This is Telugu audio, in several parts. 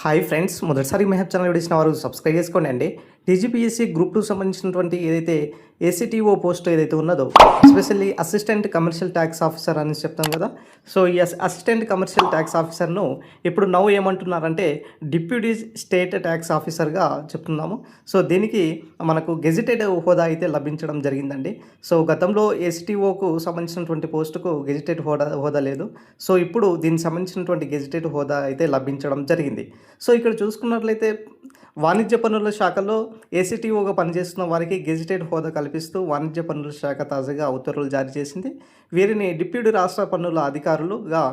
హాయ్ ఫ్రెండ్స్, మొదటిసారి మెహబ్ ఛానల్ వీడియోసిన వారు సబ్స్క్రైబ్ చేసుకోండి అండి. టీజీపీఎస్సీ గ్రూప్ 2 సంబంధించినటువంటి ఏదైతే ఏసీటీఓ పోస్ట్ ఏదైతే ఉన్నదో, especially assistant commercial tax officer అని చెప్తాం కదా. సో ఈ అసిస్టెంట్ కమర్షియల్ ట్యాక్స్ ఆఫీసర్ను ఇప్పుడు ఏమంటున్నారంటే డిప్యూటీ స్టేట్ ట్యాక్స్ ఆఫీసర్గా చెప్తున్నాము. సో దీనికి మనకు గెజిటెడ్ హోదా అయితే లభించడం జరిగిందండి. సో గతంలో ఏసీటీఓకు సంబంధించినటువంటి పోస్టుకు గెజిటెడ్ హోదా లేదు. సో ఇప్పుడు దీనికి సంబంధించినటువంటి గెజిటెడ్ హోదా అయితే లభించడం జరిగింది. సో ఇక్కడ చూసుకున్నట్లయితే వాణిజ్య పన్నుల శాఖలో ఏసీటీఓగా పనిచేస్తున్న వారికి గెజిటెడ్ హోదా కల్పిస్తూ వాణిజ్య పన్నుల శాఖ తాజాగా ఉత్తర్వులు జారీ చేసింది. వీరిని డిప్యూటీ రాష్ట్ర పన్నుల అధికారులుగా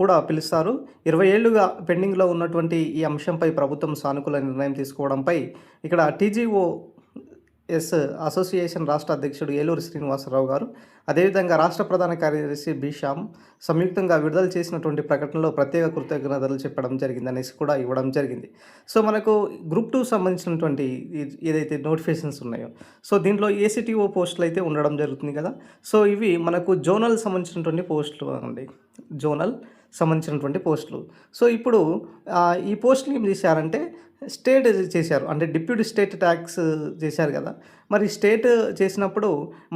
కూడా పిలుస్తారు. 20 ఏళ్లుగా పెండింగ్లో ఉన్నటువంటి ఈ అంశంపై ప్రభుత్వం సానుకూల నిర్ణయం తీసుకోవడంపై ఇక్కడ అసోసియేషన్ రాష్ట్ర అధ్యక్షుడు ఏలూరు శ్రీనివాసరావు గారు, అదేవిధంగా రాష్ట్ర ప్రధాన కార్యదర్శి బి శ్యామ్ సంయుక్తంగా విడుదల చేసినటువంటి ప్రకటనలో ప్రత్యేక కృతజ్ఞతలు చెప్పడం జరిగిందనేసి కూడా ఇవ్వడం జరిగింది. సో మనకు గ్రూప్ 2 సంబంధించినటువంటి ఏదైతే నోటిఫికేషన్స్ ఉన్నాయో, సో దీంట్లో ఏసీటీఓ పోస్టులు అయితే ఉండడం జరుగుతుంది కదా. సో ఇవి మనకు జోనల్ సంబంధించినటువంటి పోస్టులు అండి, జోనల్ సంబంధించినటువంటి పోస్టులు. సో ఇప్పుడు ఈ పోస్టులు ఏం చేశారంటే స్టేట్ చేశారు, అంటే డిప్యూటీ స్టేట్ ట్యాక్స్ చేశారు కదా. మరి స్టేట్ చేసినప్పుడు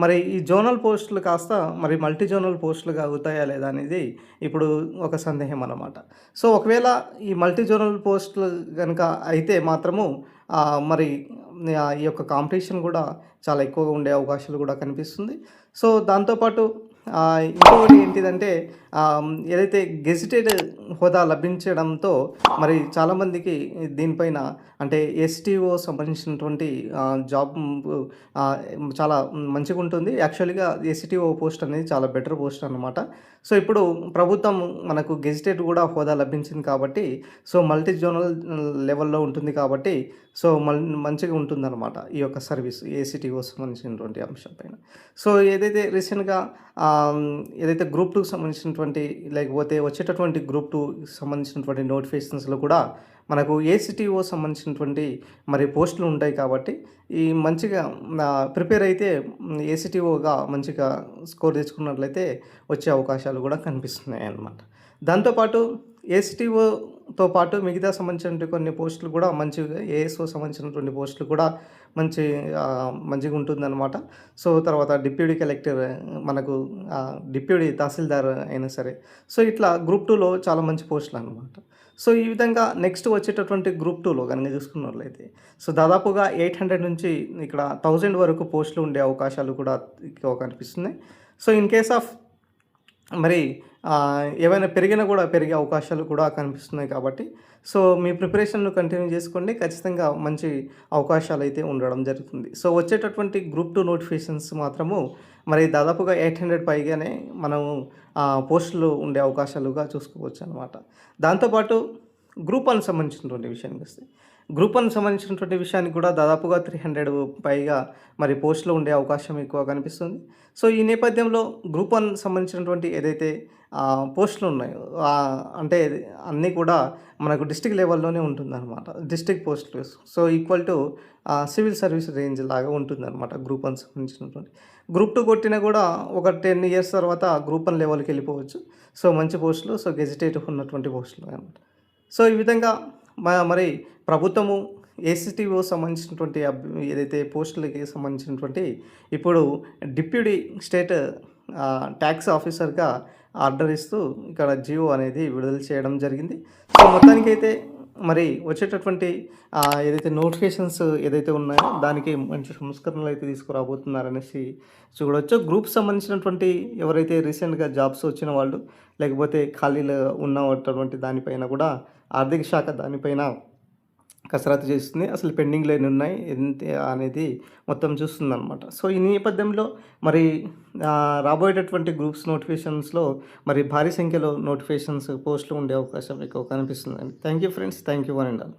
మరి ఈ జోనల్ పోస్టులు కాస్త మరి మల్టీ జోనల్ పోస్టులుగా అవుతాయా లేదా అనేది ఇప్పుడు ఒక సందేహం అన్నమాట. సో ఒకవేళ ఈ మల్టీ జోనల్ పోస్టులు కనుక అయితే మాత్రము మరి ఈ యొక్క కాంపిటీషన్ కూడా చాలా ఎక్కువగా ఉండే అవకాశాలు కూడా కనిపిస్తుంది. సో దాంతోపాటు ఇంకొకటి ఏంటిదంటే ఏదైతే గెజిటెడ్ హోదా లభించడంతో మరి చాలామందికి దీనిపైన అంటే ఎస్టీఓ సంబంధించినటువంటి జాబ్ చాలా మంచిగా ఉంటుంది. యాక్చువల్గా ఎస్టీఓ పోస్ట్ అనేది చాలా బెటర్ పోస్ట్ అన్నమాట. సో ఇప్పుడు ప్రభుత్వం మనకు గెజిటెడ్ కూడా హోదా లభించింది కాబట్టి, సో మల్టీ జోనల్ లెవెల్లో ఉంటుంది కాబట్టి సో మంచిగా ఉంటుందన్నమాట ఈ యొక్క సర్వీస్ ఏసీటీఓ సంబంధించినటువంటి అంశం పైన. సో ఏదైతే రీసెంట్గా ఏదైతే గ్రూప్ 2 సంబంధించినటువంటి లేకపోతే వచ్చేటటువంటి గ్రూప్ 2 సంబంధించినటువంటి నోటిఫికేషన్స్లో కూడా మనకు ఏసీటీఓ సంబంధించినటువంటి మరి పోస్టులు ఉంటాయి కాబట్టి ఈ మంచిగా ప్రిపేర్ అయితే ఏసీటీఓగా మంచిగా స్కోర్ తెచ్చుకున్నట్లయితే వచ్చే అవకాశాలు కూడా కనిపిస్తున్నాయి అన్నమాట. దాంతోపాటు ఏసీటీఓతో పాటు మిగతా సంబంధించిన కొన్ని పోస్టులు కూడా మంచిగా ఏఎస్ఓ సంబంధించినటువంటి పోస్టులు కూడా మంచిగా ఉంటుందన్నమాట. సో తర్వాత డిప్యూటీ కలెక్టర్, మనకు డిప్యూటీ తహసీల్దార్ అయినా సరే, సో ఇట్లా గ్రూప్ 2లో చాలా మంచి పోస్టులు అనమాట. సో ఈ విధంగా నెక్స్ట్ వచ్చేటటువంటి గ్రూప్ 2లో కనుక చూసుకున్నట్లయితే సో దాదాపుగా 800 నుంచి ఇక్కడ 1000 వరకు పోస్టులు ఉండే అవకాశాలు కూడా ఎక్కువ కనిపిస్తున్నాయి. సో ఇన్ కేస్ ఆఫ్ మరి ఏమైనా పెరిగినా కూడా పెరిగే అవకాశాలు కూడా కనిపిస్తున్నాయి కాబట్టి సో మీ ప్రిపరేషన్ను కంటిన్యూ చేసుకోండి, ఖచ్చితంగా మంచి అవకాశాలు అయితే ఉండడం జరుగుతుంది. సో వచ్చేటటువంటి గ్రూప్ 2 నోటిఫికేషన్స్ మాత్రము మరి దాదాపుగా 800 పైగానే మనము పోస్టులు ఉండే అవకాశాలుగా చూసుకోవచ్చు అనమాట. దాంతోపాటు గ్రూప్ 1 సంబంధించినటువంటి విషయానికి వస్తే గ్రూప్ 1 సంబంధించినటువంటి విషయానికి కూడా దాదాపుగా 300 పైగా మరి పోస్టులు ఉండే అవకాశం ఎక్కువ కనిపిస్తుంది. సో ఈ నేపథ్యంలో గ్రూప్ 1 సంబంధించినటువంటి ఏదైతే పోస్టులు ఉన్నాయో అంటే అన్నీ కూడా మనకు డిస్ట్రిక్ట్ లెవెల్లోనే ఉంటుందన్నమాట. డిస్ట్రిక్ట్ పోస్టులు so equal to civil service range లాగా ఉంటుందన్నమాట గ్రూప్ 1 సంబంధించినటువంటి. గ్రూప్ 2 కొట్టినా కూడా ఒక 10 ఇయర్స్ తర్వాత గ్రూప్ 1 లెవెల్కి వెళ్ళిపోవచ్చు. సో మంచి పోస్టులు, సో గెజిటేటివ్ ఉన్నటువంటి పోస్టులు అనమాట. సో ఈ విధంగా మరి ప్రభుత్వము ఏసీటీఓ సంబంధించినటువంటి ఏదైతే పోస్టులకి సంబంధించినటువంటి ఇప్పుడు డిప్యూటీ స్టేట్ ట్యాక్స్ ఆఫీసర్గా ఆర్డర్ ఇస్తూ ఇక్కడ జియో అనేది విడుదల చేయడం జరిగింది. సో మొత్తానికైతే మరి వచ్చేటటువంటి ఏదైతే నోటిఫికేషన్స్ ఏదైతే ఉన్నాయో దానికి మంచి సంస్కరణలు అయితే తీసుకురాబోతున్నారనేసి చూడవచ్చు. గ్రూప్ సంబంధించినటువంటి ఎవరైతే రీసెంట్గా జాబ్స్ వచ్చిన వాళ్ళు లేకపోతే ఖాళీలు ఉన్నటువంటి దానిపైన కూడా ఆర్థిక శాఖ దానిపైన కసరత్తు చేస్తుంది. అసలు పెండింగ్ లేని ఉన్నాయి ఎంత అనేది మొత్తం చూస్తుందన్నమాట. సో ఈ నేపథ్యంలో మరి రాబోయేటటువంటి గ్రూప్స్ నోటిఫికేషన్స్లో మరి భారీ సంఖ్యలో నోటిఫికేషన్స్ పోస్టులు ఉండే అవకాశం ఎక్కువ కనిపిస్తుందండి. Thank you friends, thank you one and all.